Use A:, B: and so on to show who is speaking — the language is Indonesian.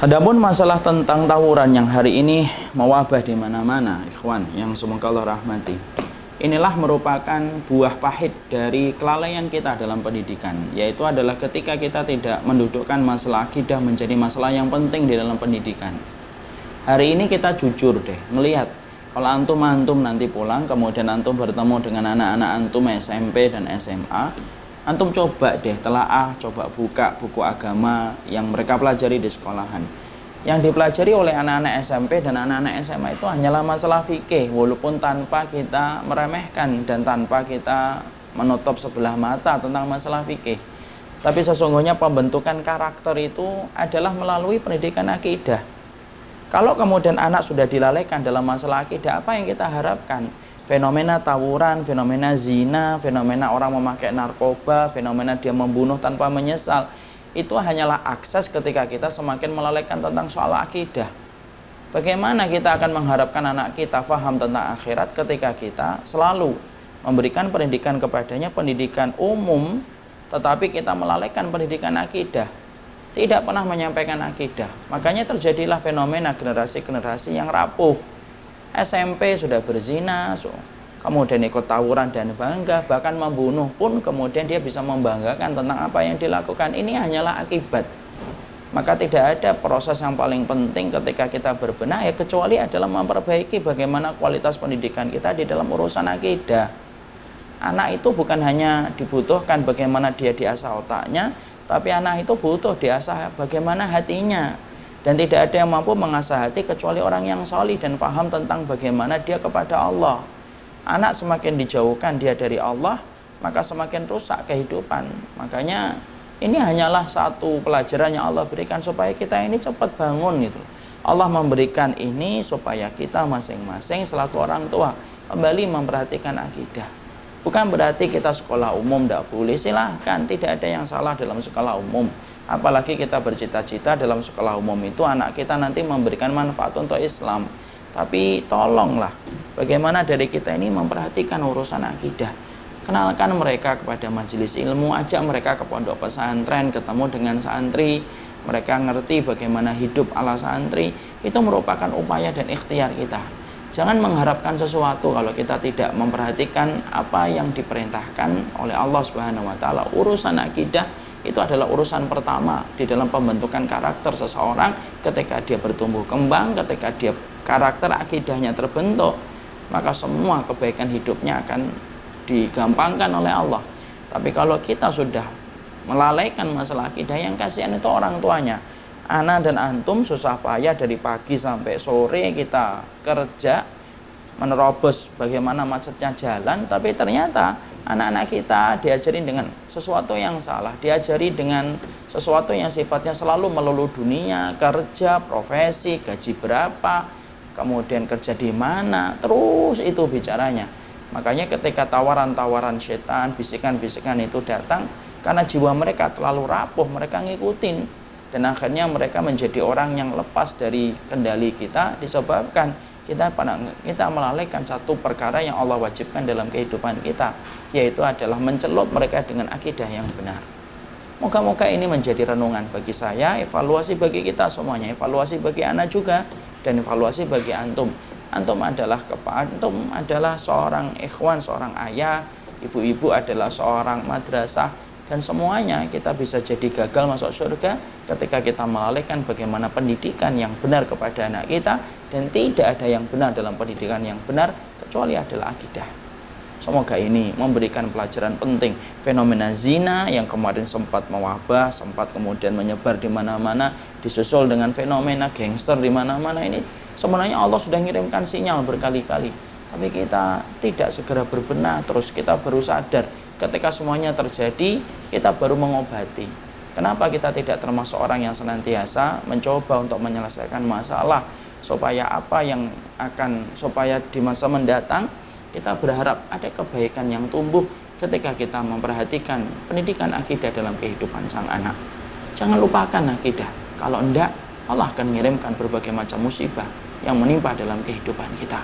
A: Adapun masalah tentang tawuran yang hari ini mewabah di mana-mana, ikhwan yang semoga Allah rahmati. Inilah merupakan buah pahit dari kelalaian kita dalam pendidikan, yaitu adalah ketika kita tidak mendudukkan masalah akidah menjadi masalah yang penting di dalam pendidikan. Hari ini kita jujur deh, ngelihat kalau antum nanti pulang, kemudian antum bertemu dengan anak-anak antum SMP dan SMA, antum coba deh telaah, coba buka buku agama yang mereka pelajari di sekolahan. Yang dipelajari oleh anak-anak SMP dan anak-anak SMA itu hanyalah masalah fikih, walaupun tanpa kita meremehkan dan tanpa kita menutup sebelah mata tentang masalah fikih. Tapi sesungguhnya pembentukan karakter itu adalah melalui pendidikan akidah. Kalau kemudian anak sudah dilalaikan dalam masalah akidah, apa yang kita harapkan? Fenomena tawuran, fenomena zina, fenomena orang memakai narkoba, fenomena dia membunuh tanpa menyesal, itu hanyalah akses ketika kita semakin melalaikan tentang soal akidah. Bagaimana kita akan mengharapkan anak kita faham tentang akhirat ketika kita selalu memberikan pendidikan kepadanya, pendidikan umum, tetapi kita melalaikan pendidikan akidah, tidak pernah menyampaikan akidah. Makanya terjadilah fenomena generasi-generasi yang rapuh. SMP sudah berzina, kemudian ikut tawuran dan bangga, bahkan membunuh pun kemudian dia bisa membanggakan tentang apa yang dilakukan. Ini hanyalah akibat. Maka tidak ada proses yang paling penting ketika kita berbenah ya kecuali adalah memperbaiki bagaimana kualitas pendidikan kita di dalam urusan akidah. Anak itu bukan hanya dibutuhkan bagaimana dia diasah otaknya, tapi anak itu butuh diasah bagaimana hatinya. Dan tidak ada yang mampu mengasah hati kecuali orang yang solih dan paham tentang bagaimana dia kepada Allah. Anak semakin dijauhkan dia dari Allah, maka semakin rusak kehidupan. Makanya ini hanyalah satu pelajaran yang Allah berikan supaya kita ini cepat bangun gitu. Allah memberikan ini supaya kita masing-masing selaku orang tua kembali memperhatikan akidah. Bukan berarti kita sekolah umum tidak boleh, silahkan, tidak ada yang salah dalam sekolah umum. Apalagi kita bercita-cita dalam sekolah umum itu anak kita nanti memberikan manfaat untuk Islam. Tapi tolonglah, bagaimana dari kita ini memperhatikan urusan akidah. Kenalkan mereka kepada majelis ilmu, ajak mereka ke pondok pesantren, ketemu dengan santri, mereka ngerti bagaimana hidup ala santri. Itu merupakan upaya dan ikhtiar kita. Jangan mengharapkan sesuatu kalau kita tidak memperhatikan apa yang diperintahkan oleh Allah Subhanahu wa taala. Urusan akidah itu adalah urusan pertama di dalam pembentukan karakter seseorang. Ketika dia bertumbuh kembang, ketika dia karakter akidahnya terbentuk, maka semua kebaikan hidupnya akan digampangkan oleh Allah. Tapi kalau kita sudah melalaikan masalah akidah, yang kasihan itu orang tuanya. Ana dan antum susah payah dari pagi sampai sore kita kerja menerobos bagaimana macetnya jalan, tapi ternyata anak-anak kita diajari dengan sesuatu yang salah, diajari dengan sesuatu yang sifatnya selalu melulu dunia, kerja, profesi, gaji berapa, kemudian kerja di mana, terus itu bicaranya. Makanya ketika tawaran-tawaran setan, bisikan-bisikan itu datang, karena jiwa mereka terlalu rapuh, mereka ngikutin. Dan akhirnya mereka menjadi orang yang lepas dari kendali kita, disebabkan kita melalaikan satu perkara yang Allah wajibkan dalam kehidupan kita, yaitu adalah mencelup mereka dengan akidah yang benar. Moga-moga ini menjadi renungan bagi saya, evaluasi bagi kita semuanya, evaluasi bagi anak juga, dan evaluasi bagi antum. Antum adalah seorang ikhwan, seorang ayah, ibu-ibu adalah seorang madrasah, dan semuanya kita bisa jadi gagal masuk surga ketika kita melalaikan bagaimana pendidikan yang benar kepada anak kita. Dan tidak ada yang benar dalam pendidikan yang benar kecuali adalah akidah. Semoga ini memberikan pelajaran penting. Fenomena zina yang kemarin sempat mewabah, sempat kemudian menyebar di mana-mana, disusul dengan fenomena gangster di mana-mana, ini sebenarnya Allah sudah mengirimkan sinyal berkali-kali. Tapi kita tidak segera berbenah, terus kita baru sadar ketika semuanya terjadi, kita baru mengobati. Kenapa kita tidak termasuk orang yang senantiasa mencoba untuk menyelesaikan masalah, supaya supaya di masa mendatang kita berharap ada kebaikan yang tumbuh ketika kita memperhatikan pendidikan akidah dalam kehidupan sang anak. Jangan lupakan akidah. Kalau enggak, Allah akan mengirimkan berbagai macam musibah yang menimpa dalam kehidupan kita.